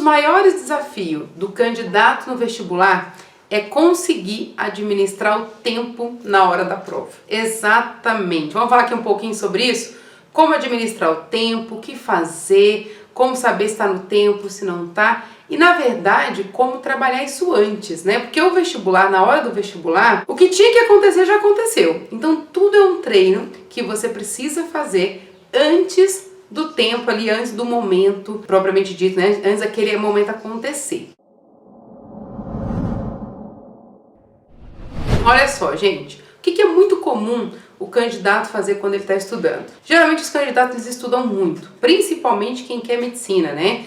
maiores desafios do candidato no vestibular é conseguir administrar o tempo na hora da prova. Exatamente. Vamos falar aqui um pouquinho sobre isso? Como administrar o tempo, o que fazer, como saber se está no tempo, se não está. E, na verdade, como trabalhar isso antes, né? Porque o vestibular, na hora do vestibular, o que tinha que acontecer já aconteceu. Então, tudo é um treino que você precisa fazer antes do tempo ali, antes do momento propriamente dito, né? Antes daquele momento acontecer. Olha só, gente, o que é muito comum o candidato fazer quando ele está estudando? Geralmente os candidatos estudam muito, principalmente quem quer medicina, né?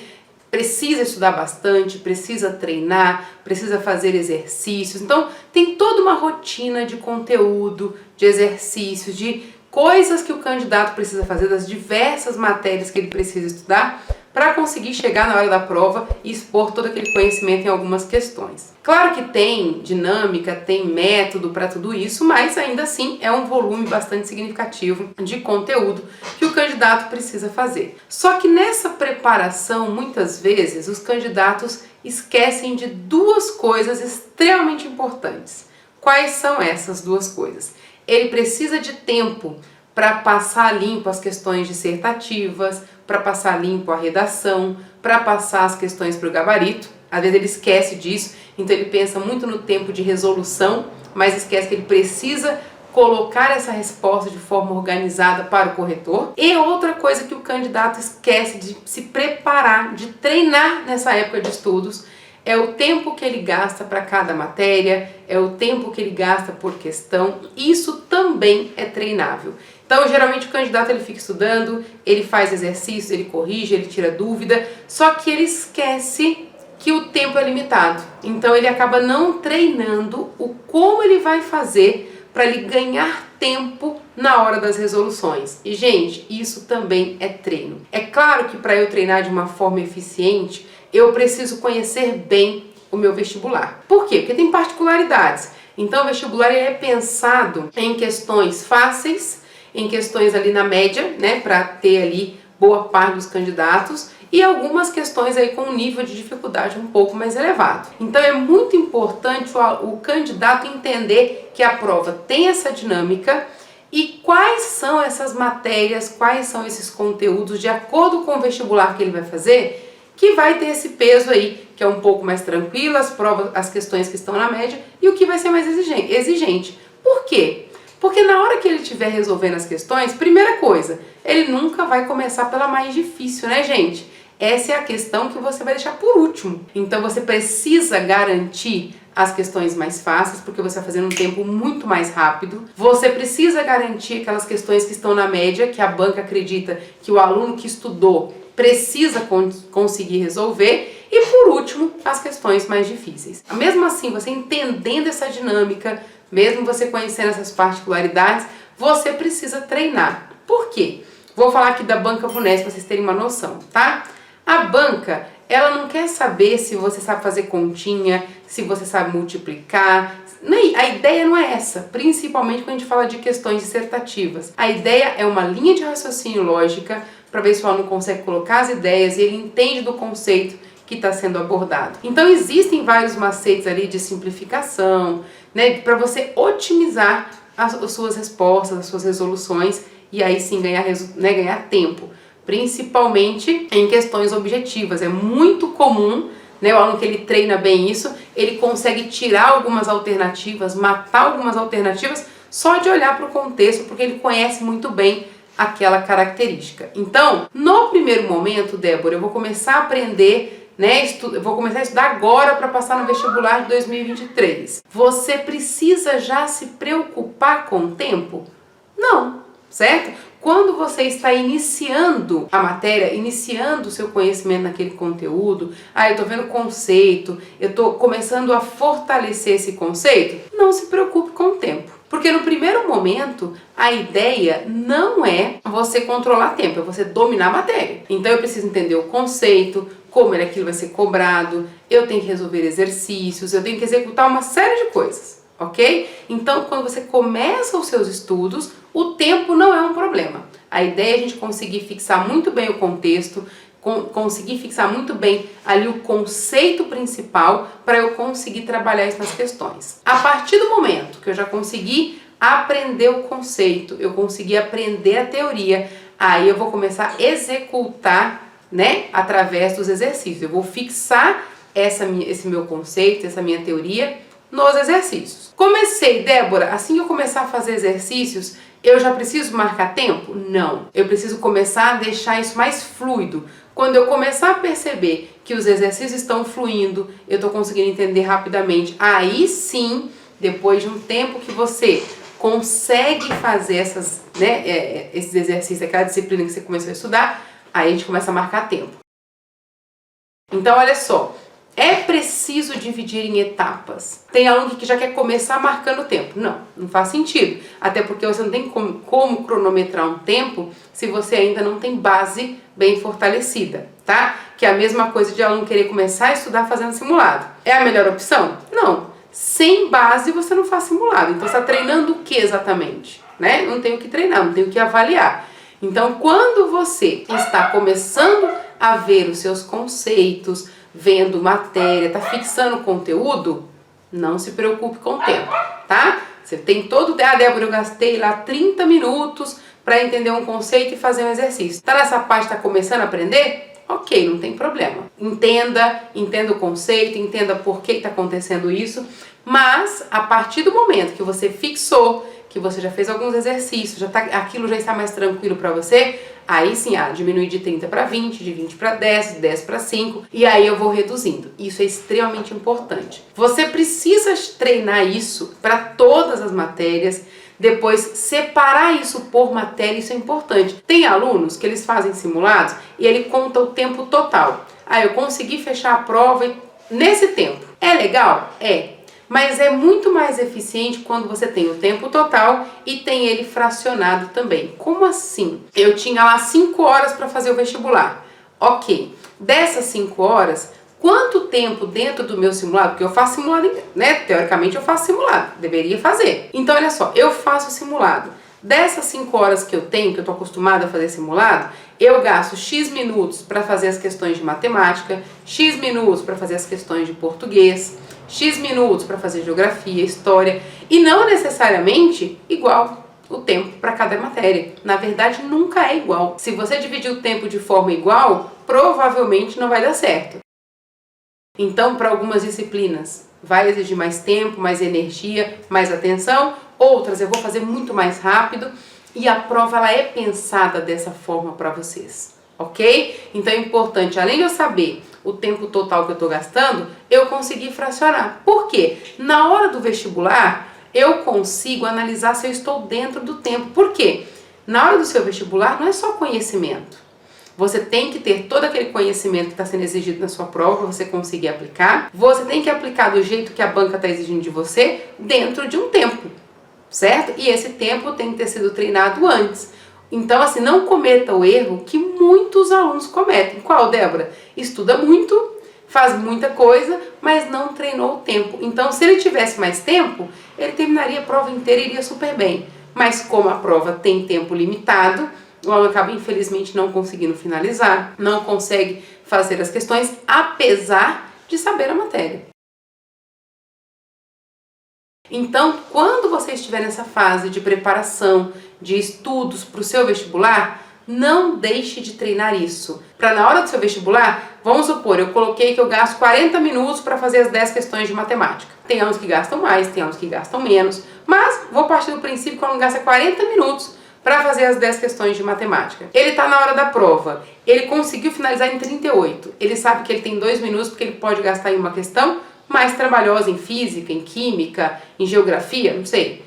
Precisa estudar bastante, precisa treinar, precisa fazer exercícios. Então, tem toda uma rotina de conteúdo, de exercícios, de coisas que o candidato precisa fazer, das diversas matérias que ele precisa estudar para conseguir chegar na hora da prova e expor todo aquele conhecimento em algumas questões. Claro que tem dinâmica, tem método para tudo isso, mas ainda assim é um volume bastante significativo de conteúdo que o candidato precisa fazer. Só que nessa preparação, muitas vezes, os candidatos esquecem de duas coisas extremamente importantes. Quais são essas duas coisas? Ele precisa de tempo para passar limpo as questões dissertativas, para passar limpo a redação, para passar as questões para o gabarito. Às vezes ele esquece disso, então ele pensa muito no tempo de resolução, mas esquece que ele precisa colocar essa resposta de forma organizada para o corretor. E outra coisa que o candidato esquece de se preparar, de treinar nessa época de estudos, é o tempo que ele gasta para cada matéria, é o tempo que ele gasta por questão. Isso também é treinável. Então, geralmente o candidato ele fica estudando, ele faz exercícios, ele corrige, ele tira dúvida, só que ele esquece que o tempo é limitado. Então, ele acaba não treinando o como ele vai fazer para ele ganhar tempo na hora das resoluções. E, gente, isso também é treino. É claro que para eu treinar de uma forma eficiente, eu preciso conhecer bem o meu vestibular. Por quê? Porque tem particularidades. Então, o vestibular ele é pensado em questões fáceis, em questões ali na média, né, para ter ali boa parte dos candidatos, e algumas questões aí com um nível de dificuldade um pouco mais elevado. Então é muito importante o candidato entender que a prova tem essa dinâmica e quais são essas matérias, quais são esses conteúdos de acordo com o vestibular que ele vai fazer, que vai ter esse peso aí, que é um pouco mais tranquilo, as provas, as questões que estão na média, e o que vai ser mais exigente. Por quê? Porque na hora que ele estiver resolvendo as questões, primeira coisa, ele nunca vai começar pela mais difícil, né, gente? Essa é a questão que você vai deixar por último. Então você precisa garantir as questões mais fáceis, porque você vai fazer num tempo muito mais rápido. Você precisa garantir aquelas questões que estão na média, que a banca acredita que o aluno que estudou precisa conseguir resolver. E por último, as questões mais difíceis. Mesmo assim, você entendendo essa dinâmica, mesmo você conhecendo essas particularidades, você precisa treinar. Por quê? Vou falar aqui da banca Vunesp para vocês terem uma noção, tá? A banca, ela não quer saber se você sabe fazer continha, se você sabe multiplicar. A ideia não é essa, principalmente quando a gente fala de questões dissertativas. A ideia é uma linha de raciocínio lógica para ver se o aluno consegue colocar as ideias e ele entende do conceito que está sendo abordado. Então existem vários macetes ali de simplificação, né, para você otimizar as suas respostas, as suas resoluções e aí sim ganhar tempo, principalmente em questões objetivas. É muito comum, né, o aluno que ele treina bem isso, ele consegue tirar algumas alternativas, matar algumas alternativas só de olhar para o contexto, porque ele conhece muito bem aquela característica. Então, no primeiro momento, Débora, eu vou começar a aprender, né, eu vou começar a estudar agora para passar no vestibular de 2023. Você precisa já se preocupar com o tempo? Não, certo? Quando você está iniciando a matéria, iniciando o seu conhecimento naquele conteúdo, eu estou vendo o conceito, eu estou começando a fortalecer esse conceito, não se preocupe com o tempo. Porque no primeiro momento, a ideia não é você controlar tempo, é você dominar a matéria. Então eu preciso entender o conceito, como aquilo vai ser cobrado, eu tenho que resolver exercícios, eu tenho que executar uma série de coisas, ok? Então quando você começa os seus estudos, o tempo não é um problema. A ideia é a gente conseguir fixar muito bem o contexto, conseguir fixar muito bem ali o conceito principal para eu conseguir trabalhar isso nas questões. A partir do momento que eu já consegui aprender o conceito, eu consegui aprender a teoria, aí eu vou começar a executar, né, através dos exercícios. Eu vou fixar esse meu conceito, essa minha teoria nos exercícios. Comecei, Débora, assim que eu começar a fazer exercícios, eu já preciso marcar tempo? Não. Eu preciso começar a deixar isso mais fluido. Quando eu começar a perceber que os exercícios estão fluindo, eu estou conseguindo entender rapidamente, aí sim, depois de um tempo que você consegue fazer esses exercícios, aquela disciplina que você começou a estudar, aí a gente começa a marcar tempo. Então, olha só, é preciso dividir em etapas. Tem aluno que já quer começar marcando o tempo. Não, não faz sentido. Até porque você não tem como cronometrar um tempo se você ainda não tem base bem fortalecida, tá? Que é a mesma coisa de aluno querer começar a estudar fazendo simulado. É a melhor opção? Não. Sem base você não faz simulado. Então você está treinando o que exatamente? Né? Não tem o que treinar, não tem o que avaliar. Então quando você está começando a ver os seus conceitos, vendo matéria, tá fixando conteúdo, não se preocupe com o tempo, tá? Você tem todo... Ah, Débora, eu gastei lá 30 minutos para entender um conceito e fazer um exercício. Tá nessa parte, tá começando a aprender? Ok, não tem problema. Entenda o conceito, entenda por que está acontecendo isso, mas a partir do momento que você fixou, que você já fez alguns exercícios, aquilo já está mais tranquilo para você, aí sim, diminuir de 30 para 20, de 20 para 10, de 10 para 5, e aí eu vou reduzindo. Isso é extremamente importante. Você precisa treinar isso para todas as matérias, depois separar isso por matéria, isso é importante. Tem alunos que eles fazem simulados e ele conta o tempo total. Eu consegui fechar a prova nesse tempo. É legal? É. Mas é muito mais eficiente quando você tem o tempo total e tem ele fracionado também. Como assim? Eu tinha lá 5 horas para fazer o vestibular. Ok. Dessas 5 horas, quanto tempo dentro do meu simulado, porque eu faço simulado, né? Teoricamente eu faço simulado, deveria fazer. Então olha só, eu faço simulado. Dessas 5 horas que eu tenho, que eu estou acostumada a fazer simulado, eu gasto X minutos para fazer as questões de matemática, X minutos para fazer as questões de português, X minutos para fazer geografia, história, e não necessariamente igual o tempo para cada matéria. Na verdade, nunca é igual. Se você dividir o tempo de forma igual, provavelmente não vai dar certo. Então, para algumas disciplinas, vai exigir mais tempo, mais energia, mais atenção. Outras eu vou fazer muito mais rápido e a prova ela é pensada dessa forma para vocês, ok? Então é importante, além de eu saber o tempo total que eu estou gastando, eu conseguir fracionar. Por quê? Na hora do vestibular, eu consigo analisar se eu estou dentro do tempo. Por quê? Na hora do seu vestibular não é só conhecimento. Você tem que ter todo aquele conhecimento que está sendo exigido na sua prova para você conseguir aplicar. Você tem que aplicar do jeito que a banca está exigindo de você dentro de um tempo, certo? E esse tempo tem que ter sido treinado antes. Então, assim, não cometa o erro que muitos alunos cometem. Qual, Débora? Estuda muito, faz muita coisa, mas não treinou o tempo. Então, se ele tivesse mais tempo, ele terminaria a prova inteira e iria super bem. Mas como a prova tem tempo limitado, o aluno acaba, infelizmente, não conseguindo finalizar, não consegue fazer as questões, apesar de saber a matéria. Então, quando você estiver nessa fase de preparação, de estudos para o seu vestibular, não deixe de treinar isso. Para na hora do seu vestibular, vamos supor, eu coloquei que eu gasto 40 minutos para fazer as 10 questões de matemática. Tem alunos que gastam mais, tem alunos que gastam menos, mas vou partir do princípio que o aluno gasta 40 minutos para fazer as 10 questões de matemática. Ele está na hora da prova, ele conseguiu finalizar em 38. Ele sabe que ele tem 2 minutos porque ele pode gastar em uma questão mais trabalhosa em física, em química, em geografia, não sei.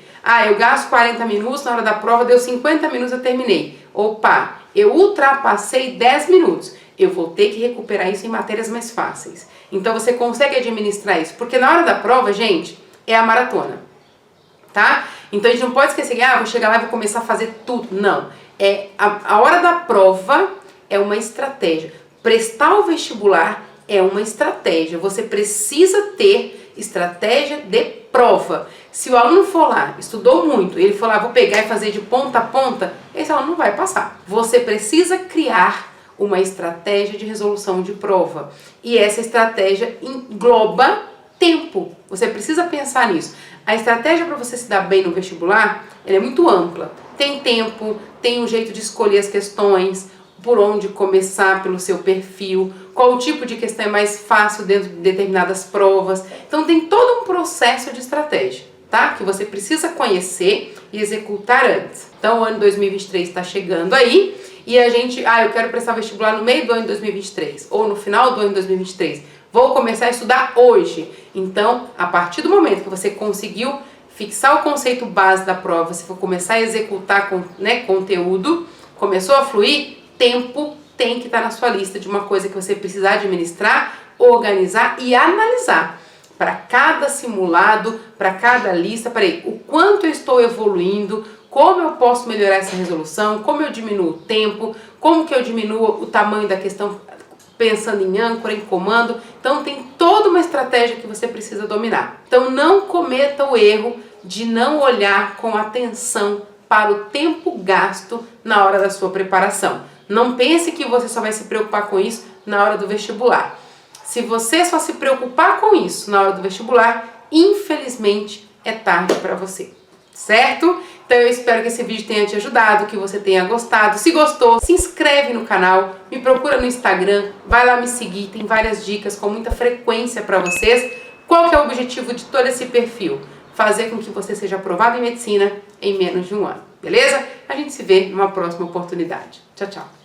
Eu gasto 40 minutos, na hora da prova deu 50 minutos, eu terminei. Opa, eu ultrapassei 10 minutos. Eu vou ter que recuperar isso em matérias mais fáceis. Então você consegue administrar isso, porque na hora da prova, gente, é a maratona, tá? Então a gente não pode esquecer que, vou chegar lá e vou começar a fazer tudo. Não, a hora da prova é uma estratégia. Prestar o vestibular é uma estratégia. Você precisa ter estratégia de prova. Se o aluno for lá, estudou muito, ele for lá, vou pegar e fazer de ponta a ponta, esse aluno não vai passar. Você precisa criar uma estratégia de resolução de prova. E essa estratégia engloba tempo. Você precisa pensar nisso. A estratégia para você se dar bem no vestibular, ela é muito ampla. Tem tempo, tem um jeito de escolher as questões, por onde começar pelo seu perfil, qual o tipo de questão é mais fácil dentro de determinadas provas. Então tem todo um processo de estratégia, tá? Que você precisa conhecer e executar antes. Então o ano 2023 está chegando aí e a gente, eu quero prestar vestibular no meio do ano de 2023 ou no final do ano de 2023. Vou começar a estudar hoje. Então, a partir do momento que você conseguiu fixar o conceito base da prova, você for começar a executar conteúdo, começou a fluir, tempo tem que estar na sua lista de uma coisa que você precisa administrar, organizar e analisar. Para cada simulado, para cada lista, o quanto eu estou evoluindo, como eu posso melhorar essa resolução, como eu diminuo o tempo, como que eu diminuo o tamanho da questão pensando em âncora, em comando. Então tem toda uma estratégia que você precisa dominar. Então não cometa o erro de não olhar com atenção para o tempo gasto na hora da sua preparação. Não pense que você só vai se preocupar com isso na hora do vestibular. Se você só se preocupar com isso na hora do vestibular, infelizmente é tarde para você, certo? Então eu espero que esse vídeo tenha te ajudado, que você tenha gostado. Se gostou, se inscreve no canal, me procura no Instagram, vai lá me seguir, tem várias dicas com muita frequência para vocês. Qual que é o objetivo de todo esse perfil? Fazer com que você seja aprovado em medicina em menos de um ano, beleza? A gente se vê numa próxima oportunidade. Tchau, tchau!